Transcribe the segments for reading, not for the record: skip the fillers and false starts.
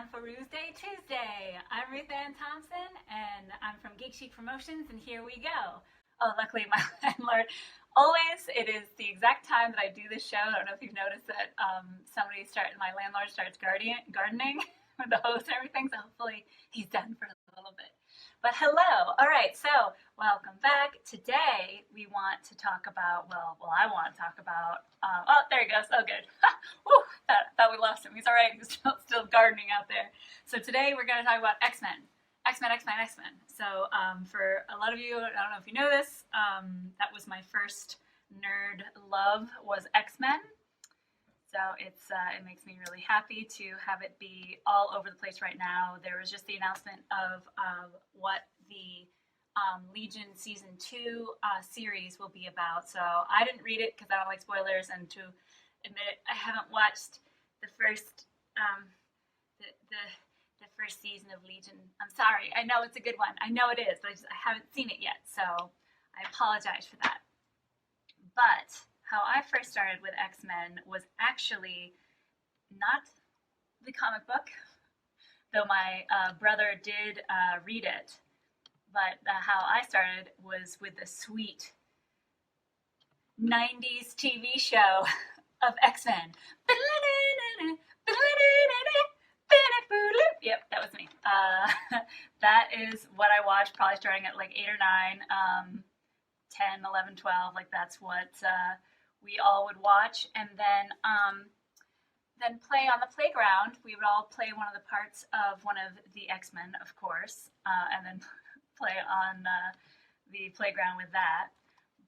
time for Ruthday Tuesday. I'm RuthAnn Thompson, and I'm from GeekChic Promotions, and here we go. Oh, luckily my landlord, always, it is the exact time that I do this show. I don't know if you've noticed that my landlord starts gardening with the hose and everything, so hopefully he's done for a little bit. But hello. All right, so welcome back. Today we want to talk about, I want to talk about, oh, there he goes. Oh, good. Whew, thought we lost him. He's all right. He's still gardening out there. So today we're going to talk about X-Men. X-Men. So for a lot of you, I don't know if you know this, that was my first nerd love was X-Men. So it makes me really happy to have it be all over the place right now. There was just the announcement of what the Legion Season 2 series will be about. So I didn't read it because I don't like spoilers, and to admit it, I haven't watched the first the first season of Legion. I'm sorry. I know it's a good one. I know it is, but I haven't seen it yet. So I apologize for that. But how I first started with X-Men was actually not the comic book, though my brother did read it. But how I started was with the sweet 90s TV show of X-Men. Yep, that was me. That is what I watched, probably starting at like 8 or 9, 10, 11, 12. Like that's what we all would watch, and then play on the playground. We would all play one of the parts of one of the X-Men, of course, and then play on the playground with that.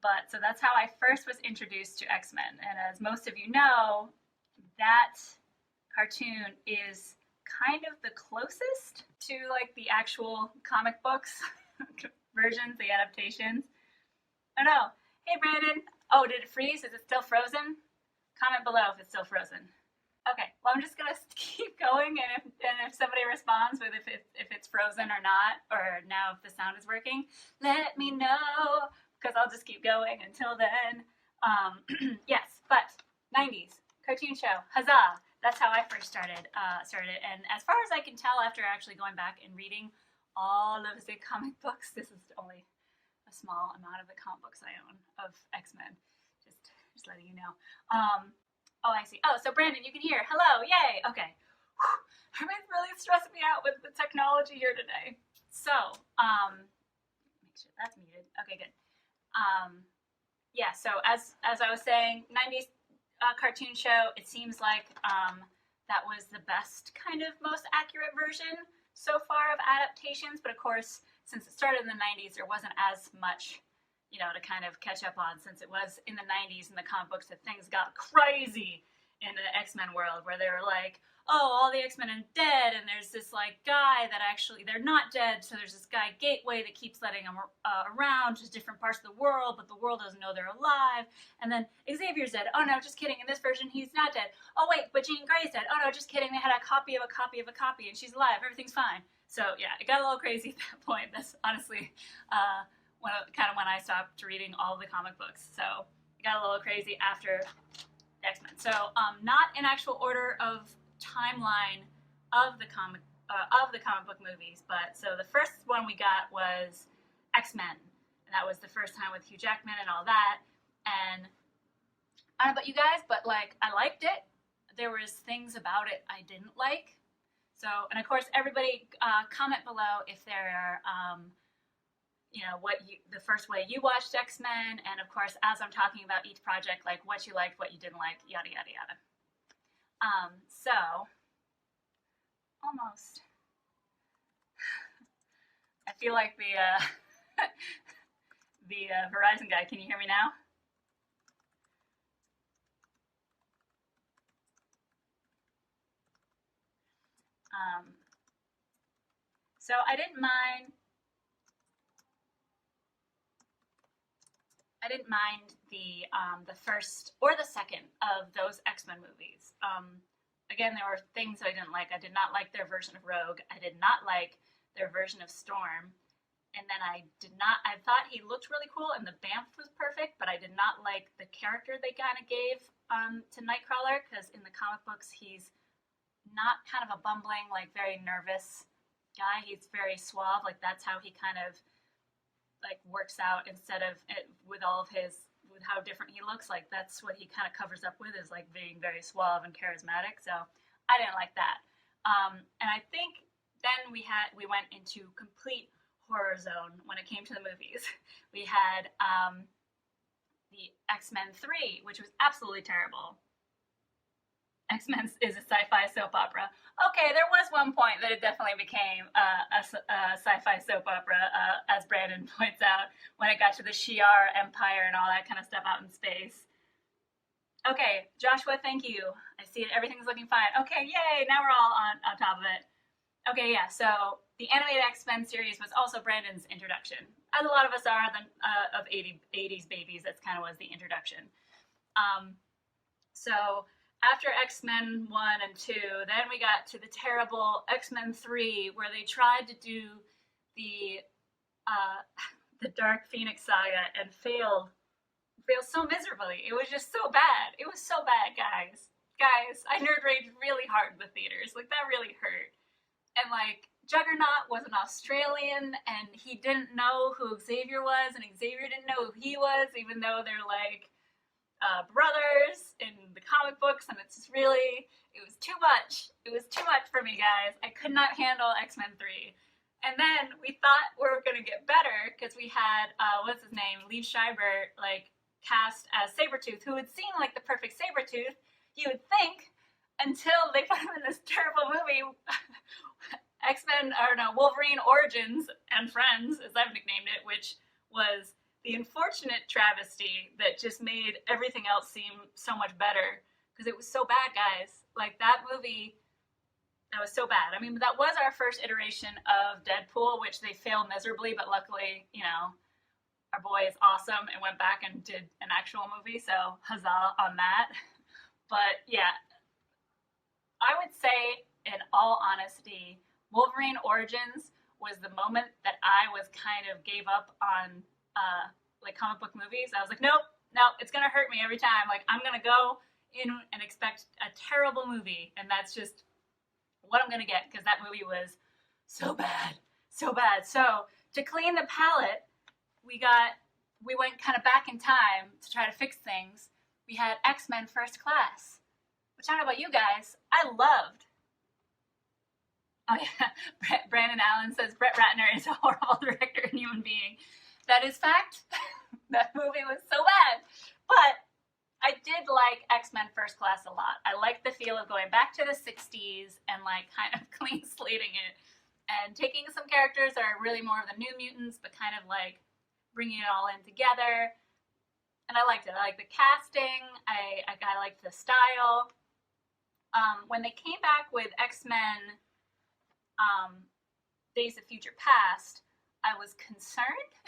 But so that's how I first was introduced to X-Men, and as most of you know, that cartoon is kind of the closest to like the actual comic books versions, the adaptations. I don't know. Hey, Brandon. Oh, did it freeze? Is it still frozen? Comment below if it's still frozen. Okay, well, I'm just gonna keep going, and if somebody responds with if it's frozen or not, or now if the sound is working, let me know, because I'll just keep going until then. Yes, but 90s cartoon show, huzzah! That's how I first started. And as far as I can tell, after actually going back and reading all of the comic books, this is only a small amount of the comic books I own of X-Men. Just letting you know. Oh, I see. Oh, so Brandon, you can hear. Hello, yay. Okay. Whew. Everybody's really stressing me out with the technology here today. So, make sure that's muted. Okay, good. Yeah. So as I was saying, 90s cartoon show. It seems like that was the best, kind of most accurate version so far of adaptations. But of course, since it started in the 90s, there wasn't as much, to kind of catch up on, since it was in the 90s in the comic books that things got crazy in the X-Men world, where they were like, oh, all the X-Men are dead, and there's this like guy that actually they're not dead, so there's this guy Gateway that keeps letting them around to different parts of the world, but the world doesn't know they're alive. And then Xavier's dead. Oh no, just kidding. In this version, he's not dead. Oh wait, but Jean Grey's dead. Oh no, just kidding. They had a copy of a copy of a copy, and she's alive. Everything's fine. So yeah, it got a little crazy at that point. That's honestly when I stopped reading all the comic books. So it got a little crazy after X-Men. So not in actual order of timeline of the comic book movies, but so the first one we got was X-Men, and that was the first time with Hugh Jackman and all that. And I don't know about you guys, but like I liked it. There was things about it I didn't like. So, and of course, everybody comment below if there are the first way you watched X-Men, and of course, as I'm talking about each project, like what you liked, what you didn't like, yada yada yada. So almost. I feel like the the Verizon guy. Can you hear me now? So I didn't mind the first or the second of those X-Men movies. Again, there were things that I didn't like. I did not like their version of Rogue. I did not like their version of Storm. And then I thought he looked really cool and the Banff was perfect, but I did not like the character they kind of gave to Nightcrawler, because in the comic books he's not kind of a bumbling, like very nervous guy. He's very suave. Like that's how he kind of like works out instead of it, with all of his with how different he looks. Like that's what he kind of covers up with is like being very suave and charismatic. So I didn't like that. And I think then we went into complete horror zone when it came to the movies. We had the X-Men 3, which was absolutely terrible. X-Men is a sci-fi soap opera. Okay, there was one point that it definitely became a sci-fi soap opera, as Brandon points out, when it got to the Shi'ar Empire and all that kind of stuff out in space. Okay, Joshua, thank you. I see it. Everything's looking fine. Okay, yay! Now we're all on top of it. Okay, yeah. So the animated X-Men series was also Brandon's introduction, as a lot of us are of 80s babies. That's kind of was the introduction. So after X-Men 1 and 2, then we got to the terrible X-Men 3, where they tried to do the Dark Phoenix saga and failed so miserably. It was just so bad. It was so bad, guys. Guys, I nerd raged really hard in the theaters. Like, that really hurt. And, like, Juggernaut was an Australian, and he didn't know who Xavier was, and Xavier didn't know who he was, even though they're, like, brothers in the comic books, and it's just really, it was too much. It was too much for me, guys. I could not handle X-Men 3. And then we thought we were going to get better, because we had, what's his name, Liev Schreiber, like, cast as Sabretooth, who would seem like the perfect Sabretooth, you would think, until they put him in this terrible movie, Wolverine Origins and Friends, as I've nicknamed it, which was the unfortunate travesty that just made everything else seem so much better, because it was so bad, guys. Like, that movie, that was so bad. I mean, that was our first iteration of Deadpool, which they failed miserably, but luckily, you know, our boy is awesome and went back and did an actual movie, so huzzah on that. But yeah, I would say, in all honesty, Wolverine Origins was the moment that I was kind of gave up on like comic book movies. I was like, nope, it's gonna hurt me every time. Like, I'm gonna go in and expect a terrible movie, and that's just what I'm gonna get, because that movie was so bad, so bad. So to clean the palette, we went kind of back in time to try to fix things. We had X-Men First Class, which I don't know about you guys, I loved. Oh yeah, Brandon Allen says Brett Ratner is a horrible director and human being. That is fact. That movie was so bad. But I did like X-Men First Class a lot. I liked the feel of going back to the 60s and like kind of clean slating it and taking some characters that are really more of the New Mutants, but kind of like bringing it all in together. And I liked it. I liked the casting. I liked the style. When they came back with X-Men Days of Future Past, I was concerned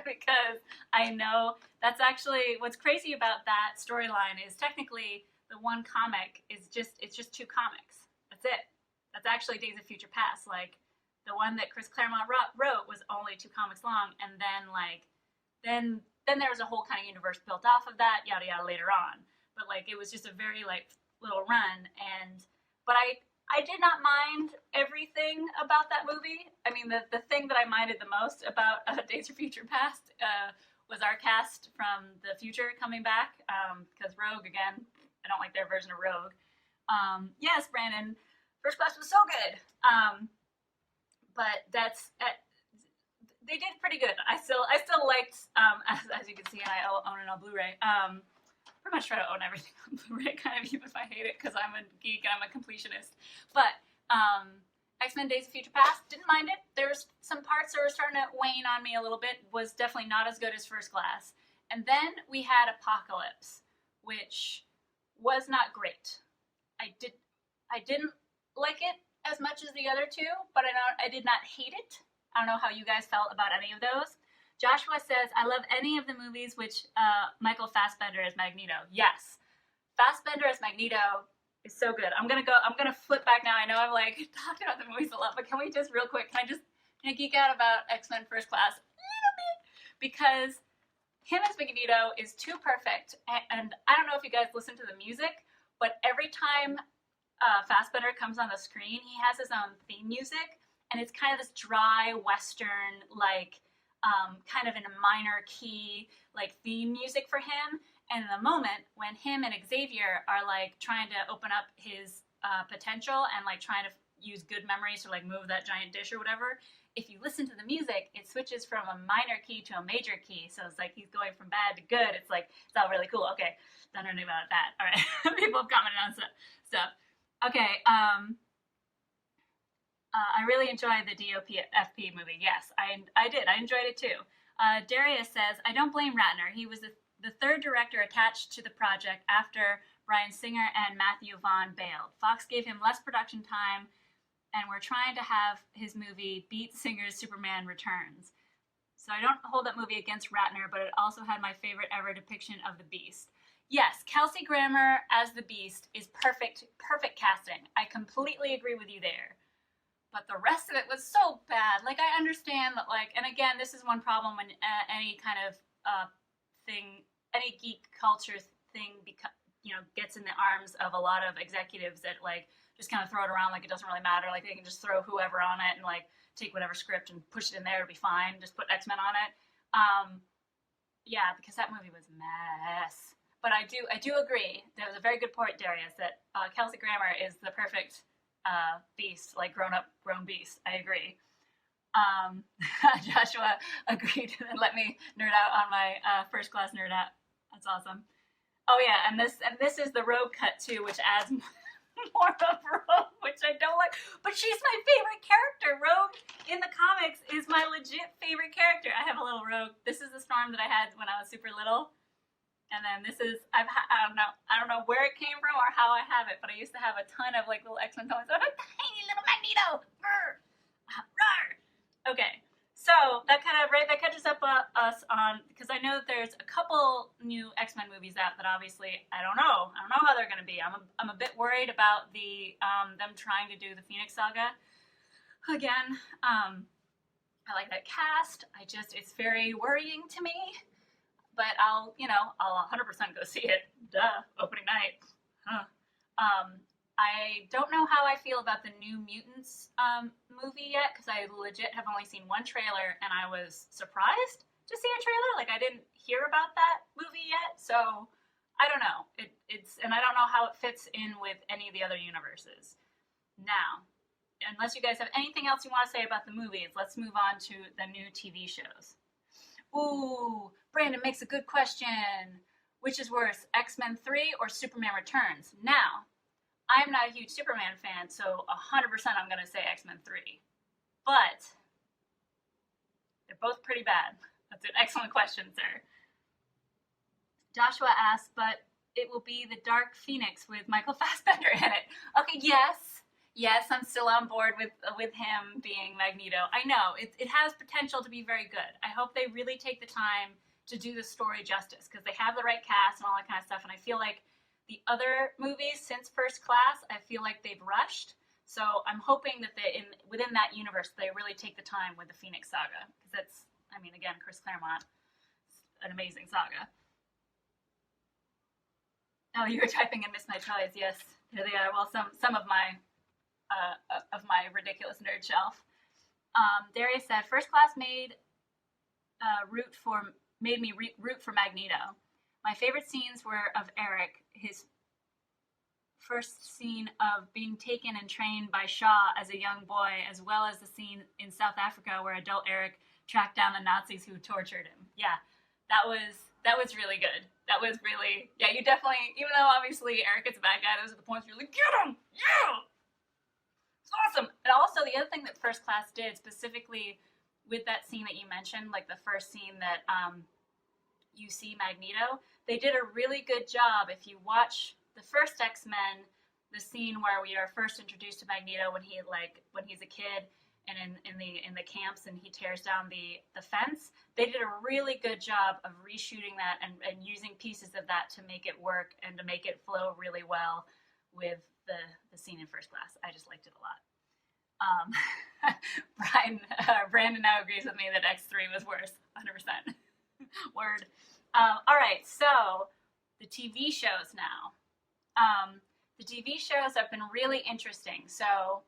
because I know that's actually what's crazy about that storyline is technically the one comic is it's just two comics. That's it. That's actually Days of Future Past. Like, the one that Chris Claremont wrote was only 2 comics long, and then then there was a whole kind of universe built off of that, yada yada, later on. But like, it was just a very like little run, but I did not mind everything about that movie. I mean, the thing that I minded the most about Days of Future Past was our cast from the future coming back, because Rogue, again, I don't like their version of Rogue. Yes, Brandon, First Class was so good. But they did pretty good. I still liked, as you can see, and I own it on Blu-ray. Pretty much try to own everything on Blu-ray, kind of, even if I hate it, because I'm a geek and I'm a completionist. But X-Men Days of Future Past, didn't mind it. There's some parts that were starting to wane on me a little bit. Was definitely not as good as First Class. And then we had Apocalypse, which was not great. I didn't like it as much as the other two, but I did not hate it. I don't know how you guys felt about any of those. Joshua says, I love any of the movies which Michael Fassbender as Magneto. Yes. Fassbender as Magneto is so good. I'm gonna flip back now. I know I've like talked about the movies a lot, but can we just real quick, can I geek out about X-Men First Class a little bit? Because him as Magneto is too perfect. And I don't know if you guys listen to the music, but every time Fassbender comes on the screen, he has his own theme music, and it's kind of this dry Western, like kind of in a minor key, like theme music for him. And in the moment when him and Xavier are like trying to open up his potential and like trying to use good memories to like move that giant dish or whatever, if you listen to the music, it switches from a minor key to a major key. So it's like he's going from bad to good. It's like, it's all really cool. Okay, done learning about that. All right, people have commented on stuff. Okay, I really enjoyed the DOPFP movie. Yes, I did. I enjoyed it too. Darius says, I don't blame Ratner. He was the third director attached to the project after Bryan Singer and Matthew Vaughn bailed. Fox gave him less production time, and we're trying to have his movie beat Singer's Superman Returns. So I don't hold that movie against Ratner, but it also had my favorite ever depiction of the Beast. Yes, Kelsey Grammer as the Beast is perfect casting. I completely agree with you there. But the rest of it was so bad. Like, I understand that, like, and again, this is one problem when any kind of thing, any geek culture thing, gets in the arms of a lot of executives that, like, just kind of throw it around like it doesn't really matter. Like, they can just throw whoever on it and, like, take whatever script and push it in there to be fine. Just put X-Men on it. Yeah, because that movie was a mess. But I do agree. That was a very good point, Darius, that Kelsey Grammer is the perfect Beast, like grown Beast. I agree. Joshua agreed and let me nerd out on my first class nerd out. That's awesome. Oh yeah, and this is the Rogue cut too, which adds more of Rogue, which I don't like. But she's my favorite character. Rogue in the comics is my legit favorite character. I have a little Rogue. This is the Storm that I had when I was super little. And then this is, I don't know where it came from or how I have it, but I used to have a ton of like little X-Men toys. I have a tiny little Magneto. Okay, so that catches up us on, because I know that there's a couple new X-Men movies out that obviously I don't know how they're gonna be. I'm a bit worried about the them trying to do the Phoenix Saga again. I like that cast. It's very worrying to me. But I'll 100% go see it. Duh, opening night. Huh. I don't know how I feel about the New Mutants movie yet, because I legit have only seen one trailer, and I was surprised to see a trailer. Like, I didn't hear about that movie yet, so I don't know. And I don't know how it fits in with any of the other universes. Now, unless you guys have anything else you want to say about the movies, let's move on to the new TV shows. Ooh, Brandon makes a good question. Which is worse, X-Men 3 or Superman Returns? Now, I'm not a huge Superman fan, so 100% I'm going to say X-Men 3. But they're both pretty bad. That's an excellent question, sir. Joshua asks, but it will be the Dark Phoenix with Michael Fassbender in it. Okay, yes, I'm still on board with him being Magneto. I know, it has potential to be very good. I hope they really take the time to do the story justice, because they have the right cast and all that kind of stuff, and I feel like the other movies since First Class, I feel like they've rushed. So I'm hoping that within that universe, they really take the time with the Phoenix Saga, because that's, again, Chris Claremont, an amazing saga. Oh, you were typing in Miss My Toys. Yes, here they are. Well, some of my ridiculous nerd shelf. Darius said, First Class made me root for Magneto. My favorite scenes were of Eric, his first scene of being taken and trained by Shaw as a young boy, as well as the scene in South Africa where adult Eric tracked down the Nazis who tortured him. Yeah, that was really good. That was really, yeah, you definitely, even though obviously Eric is a bad guy, those are the points where you're like, get him! Yeah! It's awesome. And also, the other thing that First Class did, specifically with that scene that you mentioned, like the first scene that you see Magneto, they did a really good job. If you watch the first X-Men, the scene where we are first introduced to Magneto when he's a kid and in the camps and he tears down the fence, they did a really good job of reshooting that and using pieces of that to make it work and to make it flow really well with the scene in First Class. I just liked it a lot. Brandon now agrees with me that X3 was worse, 100%. Word. All right, so the TV shows now. The TV shows have been really interesting. So,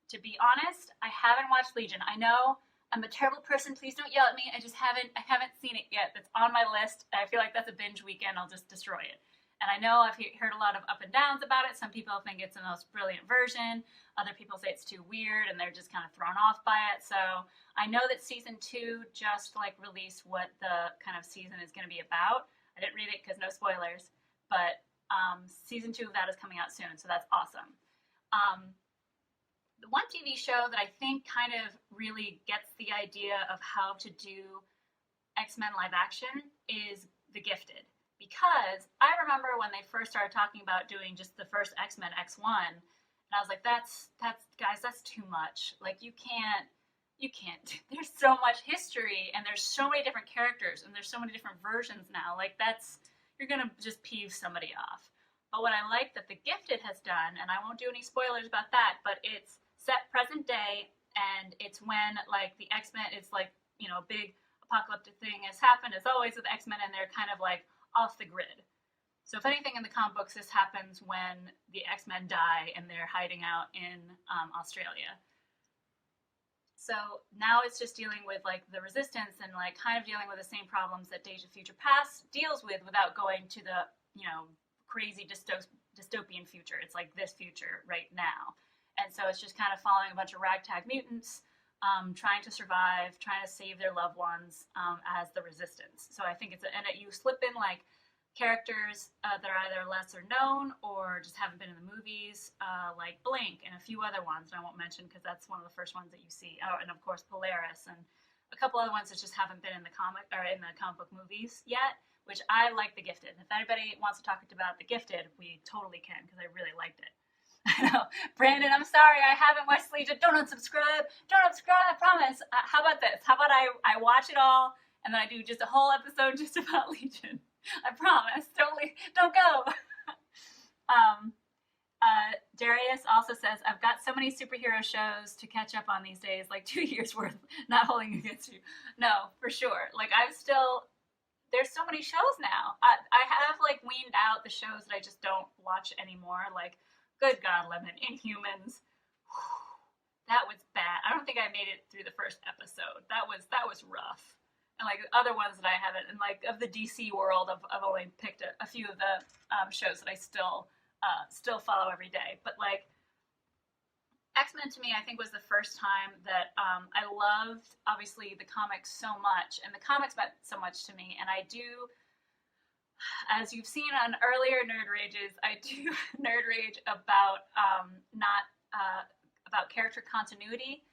to be honest, I haven't watched Legion. I know I'm a terrible person. Please don't yell at me. I haven't seen it yet. That's on my list. I feel like that's a binge weekend. I'll just destroy it. And I know I've heard a lot of up and downs about it. Some people think it's the most brilliant version. Other people say it's too weird and they're just kind of thrown off by it. So I know that season 2 just like released what the kind of season is going to be about. I didn't read it because no spoilers, but season 2 of that is coming out soon. So that's awesome. The one TV show that I think kind of really gets the idea of how to do X-Men live action is The Gifted. Because I remember when they first started talking about doing just the first X-Men X1, and I was like, that's guys, that's too much. Like you can't, there's so much history and there's so many different characters and there's so many different versions now. Like you're gonna just peeve somebody off. But what I like that The Gifted has done, and I won't do any spoilers about that, but it's set present day and it's when like the X-Men, it's like, a big apocalyptic thing has happened as always with X-Men and they're kind of like off the grid. So if anything in the comic books, this happens when the X-Men die and they're hiding out in Australia. So now it's just dealing with like the resistance and like kind of dealing with the same problems that Days of Future Past deals with without going to the, crazy dystopian future. It's like this future right now. And so it's just kind of following a bunch of ragtag mutants trying to survive, trying to save their loved ones as the resistance. So I think you slip in like characters that are either lesser known or just haven't been in the movies, like Blink and a few other ones that I won't mention because that's one of the first ones that you see. Oh, and of course Polaris and a couple other ones that just haven't been in the comic book movies yet, which I like The Gifted. If anybody wants to talk about The Gifted, we totally can because I really liked it. I know. Brandon, I'm sorry, I haven't watched Legion. Don't unsubscribe. Don't unsubscribe, I promise. How about this? How about I watch it all, and then I do just a whole episode just about Legion. I promise. Don't go. Darius also says, I've got so many superhero shows to catch up on these days, like 2 years worth, not holding against you. No, for sure. Like, there's so many shows now. I have, like, weaned out the shows that I just don't watch anymore, like, good God, Lemon, Inhumans. That was bad. I don't think I made it through the first episode. That was rough. And like other ones that I haven't, and like of the DC world, I've only picked a few of the shows that I still follow every day. But like X-Men to me, I think was the first time that I loved obviously the comics so much, and the comics meant so much to me, and I do. As you've seen on earlier Nerd Rages, I do nerd rage about about character continuity,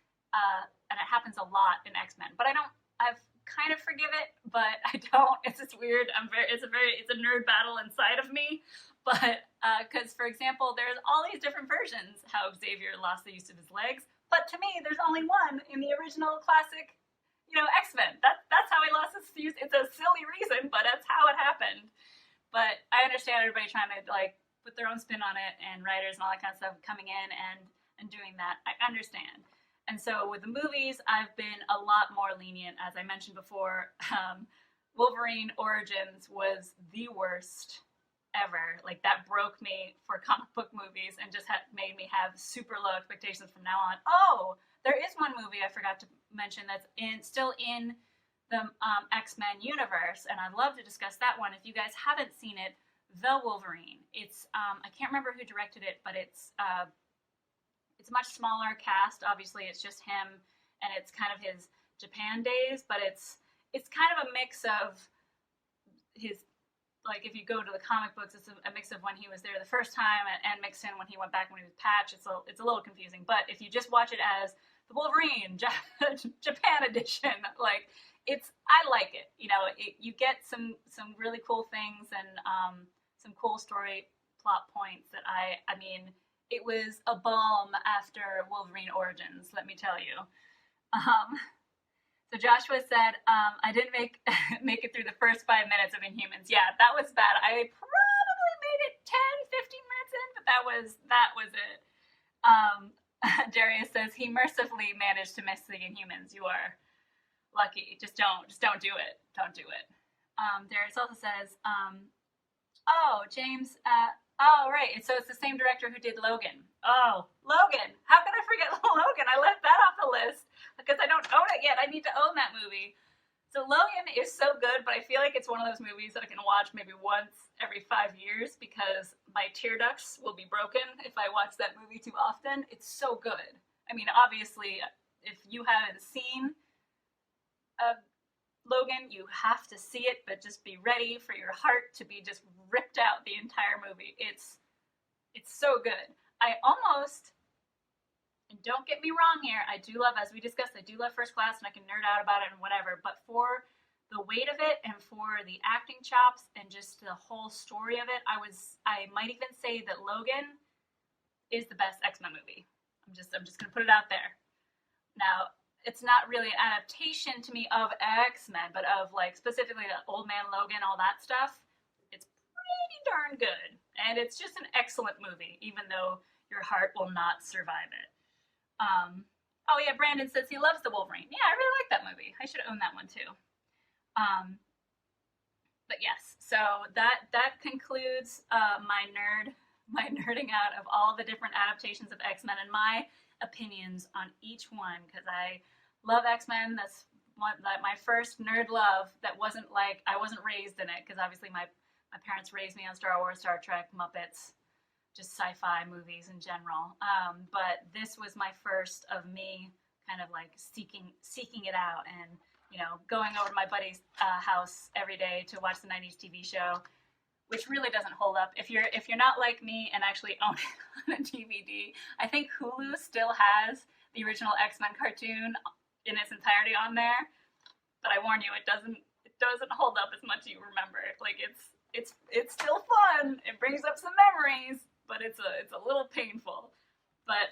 and it happens a lot in X-Men. But I've kind of forgive it, but I don't. It's just weird. It's a nerd battle inside of me. But because for example, there's all these different versions how Xavier lost the use of his legs, but to me, there's only one in the original classic. X-Men. That's how he lost his fuse. It's a silly reason, but that's how it happened. But I understand everybody trying to like put their own spin on it, and writers and all that kind of stuff coming in and doing that. I understand. And so with the movies, I've been a lot more lenient. As I mentioned before, Wolverine Origins was the worst ever. Like that broke me for comic book movies and just made me have super low expectations from now on. Oh, there is one movie I forgot to mention that's still in the X-Men universe, and I'd love to discuss that one. If you guys haven't seen it, The Wolverine. It's I can't remember who directed it, but it's a much smaller cast. Obviously, it's just him, and it's kind of his Japan days, but it's kind of a mix of his. Like if you go to the comic books, it's a mix of when he was there the first time and mix in when he went back when he was Patch. It's a little confusing, but if you just watch it as the Wolverine Japan edition, like I like it. You get some really cool things and some cool story plot points that I mean, it was a balm after Wolverine Origins, let me tell you. So Joshua said, I didn't make it through the first 5 minutes of Inhumans. Yeah, that was bad. I probably made it 10, 15 minutes in, but that was it. Darius says he mercifully managed to miss the Inhumans. You are lucky. Just don't do it. Don't do it. Darius also says, oh, James Oh, right. So it's the same director who did Logan. Oh, Logan. How can I forget Logan? I left that off the list because I don't own it yet. I need to own that movie. So Logan is so good, but I feel like it's one of those movies that I can watch maybe once every 5 years because my tear ducts will be broken if I watch that movie too often. It's so good. I mean, obviously, if you haven't seen uh, Logan, you have to see it, but just be ready for your heart to be just ripped out the entire movie. It's so good. I almost, and don't get me wrong here, I do love, as we discussed, I do love First Class and I can nerd out about it and whatever, but for the weight of it and for the acting chops and just the whole story of it, I might even say that Logan is the best X-Men movie. I'm just gonna put it out there. Now, it's not really an adaptation to me of X-Men, but of like specifically the Old Man Logan, all that stuff. It's pretty darn good. And it's just an excellent movie, even though your heart will not survive it. Oh yeah, Brandon says he loves the Wolverine. Yeah, I really like that movie. I should own that one too. But yes, so that concludes my nerding out of all the different adaptations of X-Men and my opinions on each one because I love X-Men. That's my first nerd love. That wasn't like I wasn't raised in it because obviously my parents raised me on Star Wars, Star Trek, Muppets, just sci-fi movies in general. But this was my first of me kind of like seeking it out and going over to my buddy's house every day to watch the 90s TV show, which really doesn't hold up. If you're not like me and actually own it on a DVD, I think Hulu still has the original X-Men cartoon in its entirety on there. But I warn you, it doesn't hold up as much as you remember. Like it's still fun. It brings up some memories, but it's a little painful. But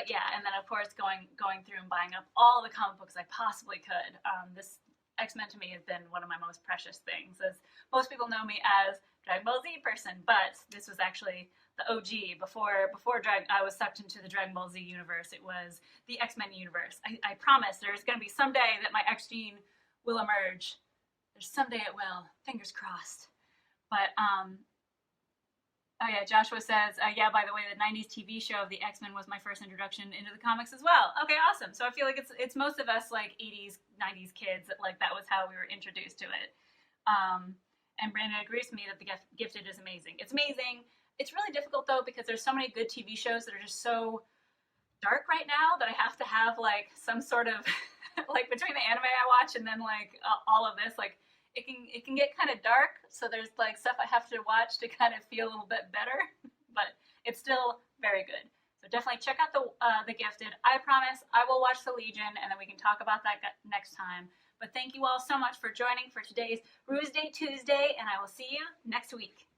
yeah, and then of course going through and buying up all the comic books I possibly could. This X-Men to me has been one of my most precious things. As most people know me as Dragon Ball Z person, but this was actually the OG. Before I was sucked into the Dragon Ball Z universe. It was the X-Men universe. I promise there's going to be someday that my X gene will emerge. There's someday it will. Fingers crossed. But oh yeah, Joshua says, yeah, by the way, the 90s TV show of the X-Men was my first introduction into the comics as well. Okay, awesome. So I feel like it's most of us like 80s, 90s kids that like that was how we were introduced to it. And Brandon agrees with me that the Gifted is amazing. It's amazing. It's really difficult though because there's so many good TV shows that are just so dark right now that I have to have like some sort of like between the anime I watch and then like all of this like it can get kind of dark, so there's like stuff I have to watch to kind of feel a little bit better, but it's still very good. So definitely check out the Gifted. I promise I will watch the Legion, and then we can talk about that next time. But thank you all so much for joining for today's Ruse Day Tuesday, and I will see you next week.